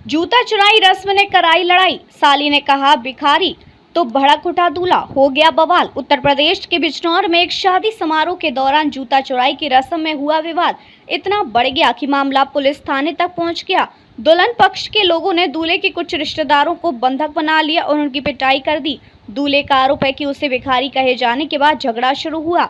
जूता चुराई रस्म ने कराई लड़ाई, साली ने कहा भिखारी तो भड़क उठा दूल्हा, हो गया बवाल। उत्तर प्रदेश के बिजनौर में एक शादी समारोह के दौरान जूता चुराई की रस्म में हुआ विवाद इतना बढ़ गया कि मामला पुलिस थाने तक पहुंच गया। दुल्हन पक्ष के लोगों ने दूल्हे के कुछ रिश्तेदारों को बंधक बना लिया और उनकी पिटाई कर दी। दूल्हे का आरोप है कि उसे भिखारी कहे जाने के बाद झगड़ा शुरू हुआ।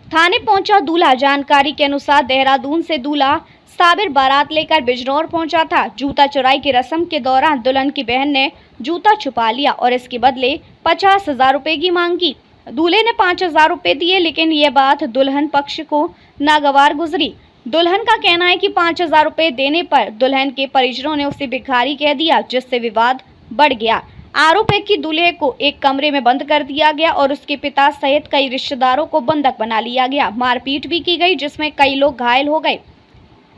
थाने पहुंचा दूल्हा। जानकारी के अनुसार देहरादून से दूल्हा साबिर बारात लेकर बिजनौर पहुंचा था। जूता चुराई की रस्म के दौरान दुल्हन की बहन ने जूता छुपा लिया और इसके बदले 50,000 रुपए की मांग की। दूल्हे ने 5,000 रुपए दिए, लेकिन यह बात दुल्हन पक्ष को नागवार गुजरी। दुल्हन का कहना है कि 5,000 रुपए देने पर दुल्हन के परिजनों ने उसे भिखारी कह दिया, जिससे विवाद बढ़ गया। आरोप है कि दूल्हे को एक कमरे में बंद कर दिया गया और उसके पिता सहित कई रिश्तेदारों को बंधक बना लिया गया। मारपीट भी की गई, जिसमें कई लोग घायल हो गए।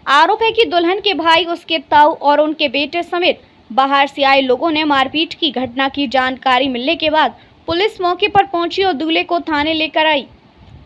आरोप है कि दुल्हन के भाई, उसके ताऊ और उनके बेटे समेत बाहर से आए लोगों ने मारपीट की। घटना की जानकारी मिलने के बाद पुलिस मौके पर पहुंची और दूल्हे को थाने लेकर आई,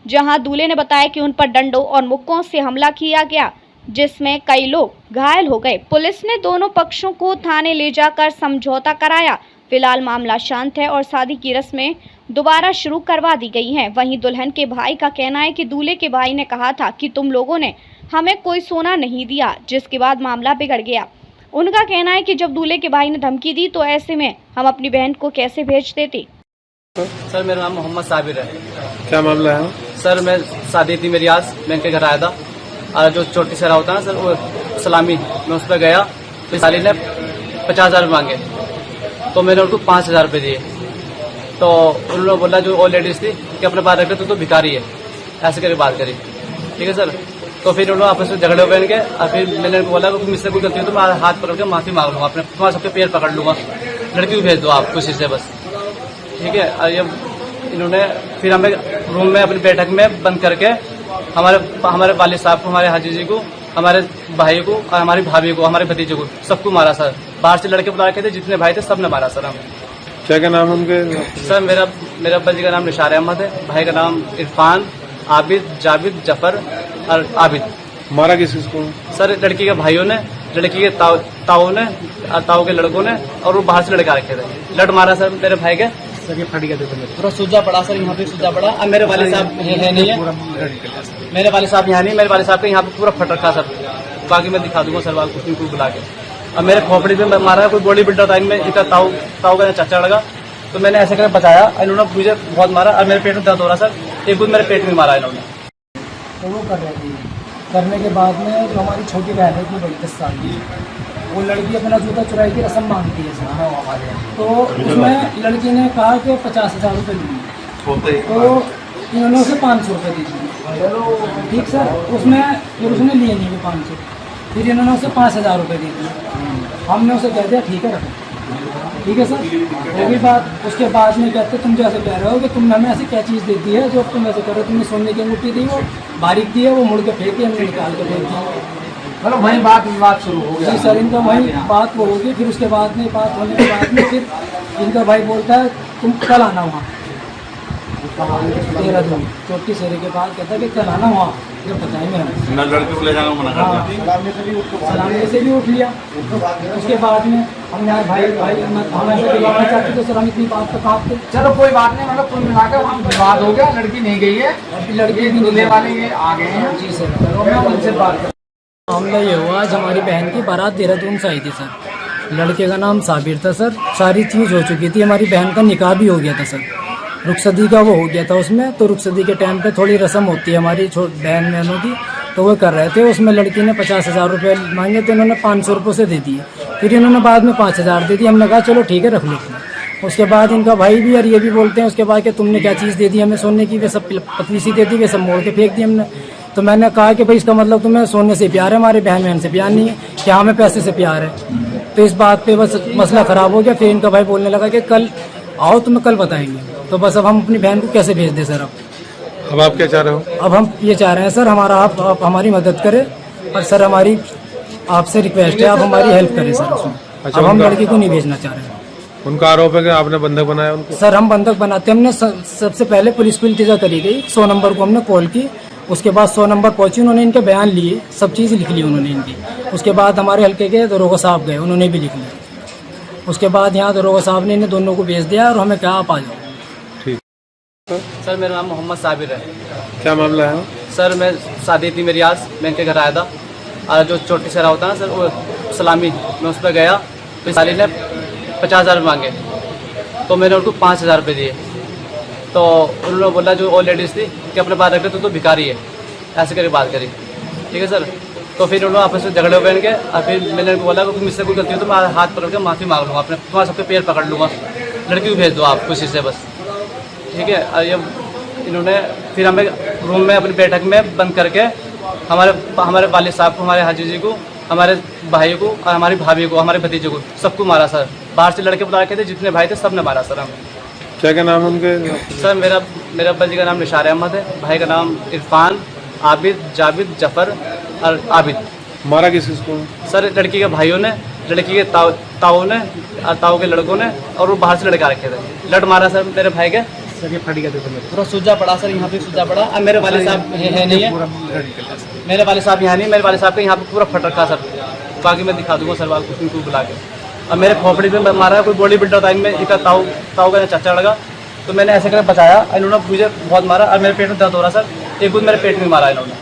जहां दूल्हे ने बताया कि उन पर डंडों और मुक्कों से हमला किया गया, जिसमें कई लोग घायल हो गए। पुलिस ने दोनों पक्षों को थाने ले जाकर समझौता कराया। फिलहाल मामला शांत है और शादी की रस्में दोबारा शुरू करवा दी गई हैं। वहीं दुल्हन के भाई का कहना है कि दूल्हे के भाई ने कहा था कि तुम लोगों ने हमें कोई सोना नहीं दिया, जिसके बाद मामला बिगड़ गया। उनका कहना है कि जब दूल्हे के भाई ने धमकी दी तो ऐसे में हम अपनी बहन को कैसे भेज देते। सर मेरा नाम मोहम्मद साबिर है। क्या मामला है? सर मैं शादी थी मेरी आज, मैं इनके घर आया था और जो छोटी सरा होता है ना सर, वो सलामी, मैं उस पर गया तो साली ने 50,000 मांगे तो मैंने उनको 5,000 रुपये दिए। तो उन्होंने बोला, जो और लेडीज थी, कि अपने बात रख ले, तो भिखारी है, ऐसे करके बात करी। ठीक है सर। तो फिर उन्होंने आपस में झगड़े हुए इनके और फिर मैंने उनको बोला कि मुझसे कोई गलती हो तो मैं हाथ पकड़ के माफी मांग लूंगा, अपने तुम्हारे सबके पैर पकड़ लूंगा, लड़की को भेज दो आप खुशी से बस। ठीक है। और ये इन्होंने फिर हमें रूम में अपनी बैठक में बंद करके हमारे वालिद साहब को, हमारे हाजी जी को, हमारे भाई को और हमारी भाभी को, हमारे भतीजे को, सबको मारा सर। बाहर से लड़के बुला रखे थे, जितने भाई थे सब ने मारा सर हमें। क्या नाम है उनके? सर मेरा अब्बा जी का नाम निशार अहमद है, भाई का नाम इरफान, आबिद, जाबिद, जफर और आबिद। मारा किसको? सर लड़की के भाइयों ने, लड़की के ताऊ ने और ताऊ के लड़कों ने, और वो बाहर से लड़का रखे थे। लड़ मारा सर मेरे भाई के, सर ये फट गया था, पूरा सूजा पड़ा सर, यहाँ पे सूजा पड़ा। अब मेरे वाले साहब है नहीं है, मेरे वाले साहब यहाँ नहीं, मेरे वाले साहब के यहाँ पे पूरा फट रखा सर। बाकी मैं दिखा दूंगा सर, कुछ को बुला के। अब मेरे खोपड़ी पे मारा है, कोई बॉडी बिल्डर था इनमें, इनका ताऊ का चाचा लगा, तो मैंने ऐसे करके बचाया। इन्होंने मुझे बहुत मारा और मेरे पेट में दर्द हो रहा सर, एक बार मेरे पेट में मारा इन्होंने। तो वो कर रहे थे, करने के बाद में जो हमारी छोटी बहन है, 10 साल की, वो लड़की अपना जूता चुराई की रस्म मांगती है सर। तो उसमें लड़की ने कहा कि 50,000 रुपये लिए, तो इन्होंने उसे 500 रुपये दी थी। ठीक सर। उसमें फिर उसने लिए नहीं वो 500, फिर इन्होंने उसे 5,000 रुपये दी थी। हमने उसे कह दिया ठीक है रखो, ठीक है सर, वो भी बात। उसके बाद में कहते तुम जैसे कह रहे हो कि तुमने हमें ऐसी क्या चीज़ देती है जो तुम ऐसे कर रहे हो, तुमने सोने की अंगूठी दी, वो बारीक दी है, वो मुड़ के फेंकी, हमने निकाल के फेंक दी। मतलब वही बात विवाद शुरू हो गया। जी सर, इनका वही बात वो होगी। फिर उसके बाद में बात होने के बाद में फिर इनका भाई बोलता है तुम कल आना वहाँ देहरादून, चौथी शेरे के बाद कहता है कि कल आना वहाँ, जब बताएंगे हम। लड़के को ले जाना मना कर दिया। सलामी से भी उठ लिया। उसके बाद में हमने भाई हमें दिलाना चाहते तो सर हम इतनी बात तो कहा। चलो कोई बात नहीं, मतलब कुल मिलाकर वहाँ विवाद हो गया, लड़की नहीं गई है, लड़की भी दूल्हे वाले ये आ गए हैं। जी सर, तो मैं उनसे बात कर। मामला ये हुआ, आज हमारी बहन की बारात देहरादून से आई थी सर। लड़के का नाम साबिर था सर। सारी चीज़ हो चुकी थी, हमारी बहन का निकाह भी हो गया था सर, रुखसदी का वो हो गया था उसमें। तो रुखसदी के टाइम पे थोड़ी रस्म होती है हमारी बहन बहनों की, तो वो कर रहे थे। उसमें लड़की ने 50,000 रुपये मांगे, तो इन्होंने 500 रुपये से दे दिए। फिर इन्होंने बाद में 5,000 दे दिए। हमने कहा चलो ठीक है रख लो। उसके बाद इनका भाई भी और ये भी बोलते हैं उसके बाद कि तुमने क्या चीज़ दे दी हमें सोने की, वे सब पतली सी दे दी, वे सब मोड़ के फेंक दी हमने। तो मैंने कहा कि भाई इसका मतलब तुम्हें सोने से प्यार है, हमारे बहन बहन से प्यार नहीं है, क्या हमें पैसे से प्यार है। तो इस बात पे बस मसला ख़राब हो गया। फिर इनका भाई बोलने लगा कि कल आओ तुम्हें कल बताएंगे। तो बस अब हम अपनी बहन को कैसे भेज दें सर? अब आप क्या चाह रहे हो? अब हम ये चाह रहे हैं सर, हमारा आप हमारी मदद करें, और सर हमारी आपसे रिक्वेस्ट है आप हमारी हेल्प करें सर उसमें। अच्छा, अब हम लड़की को नहीं भेजना चाह रहे हैं। उनका आरोप है कि आपने बंधक बनाया उनको? सर हम बंधक बनाते, हमने सबसे पहले पुलिस को इल्तिजा करी गई, 100 नंबर को हमने कॉल की, उसके बाद 100 नंबर पहुंची, उन्होंने इनके बयान लिए, सब चीज़ लिख ली उन्होंने इनकी। उसके बाद हमारे हल्के के दरोगा साहब गए, उन्होंने भी लिख लिया। उसके बाद यहाँ दरोगा साहब ने इन्हें दोनों को भेज दिया और हमें कहा आप आ जाओ। सर मेरा नाम मोहम्मद साबिर है। क्या मामला है? सर मैं शादी थी मेरी आज, मैं इनके घर आया था और जो चोटी सहरा होता है ना सर, वो सलामी, मैं उस पर गया तो साली ने 50,000 मांगे, तो मैंने उनको 5,000 रुपये दिए। तो उन्होंने बोला जो और लेडीज़ थी कि अपने बात रखते तो भिखारी है, ऐसे करके बात करी। ठीक है सर। तो फिर उन्होंने आपस में झगड़े हुए इनके, और फिर मैंने उनको बोला कि मुझसे कोई गलती हो तो मैं हाथ पकड़ के माफ़ी मांग लूँगा, अपने तुम्हारे सबके पैर पकड़ लूँगा, लड़की को भेज दो आप खुशी से बस। ठीक है। और ये इन्होंने फिर हमें रूम में अपनी बैठक में बंद करके हमारे वालिद साहब को, हमारे हाजी जी को, हमारे भाई को और हमारी भाभी को, हमारे भतीजे को, सबको मारा सर। बाहर से लड़के बुला रखे थे, जितने भाई थे सब ने मारा सर हमें। क्या क्या नाम है उनके? सर मेरा अब्बा जी का नाम निशार अहमद है, भाई का नाम इरफान, आबिद, जाबिद, जफ़र और आबिद। मारा किस को? सर लड़की के भाइयों ने, लड़की के ताऊ ने और ताऊ के लड़कों ने, और वो बाहर से लड़का रखे थे। लड़ मारा सर मेरे भाई के, सर ये फट गया पूरा सूजा पड़ा सर, यहाँ पे सूजा पड़ा। अब मेरे वाले साहब है नहीं है, मेरे वाले साहब यहाँ नहीं, मेरे वाले साहब के यहाँ पे पूरा फट रखा सर। बाकी मैं दिखा दूंगा सर वाल को उनको बुला के। अब मेरे खोपड़ी में मारा, कोई बॉडी बिल्डर था इनमें, इनका ताऊ का चाचा लगा, तो मैंने ऐसे करके बचाया। इन्होंने मुझे बहुत मारा और मेरे पेट में दर्द हो रहा सर, एक दिन मेरे पेट में मारा इन्होंने।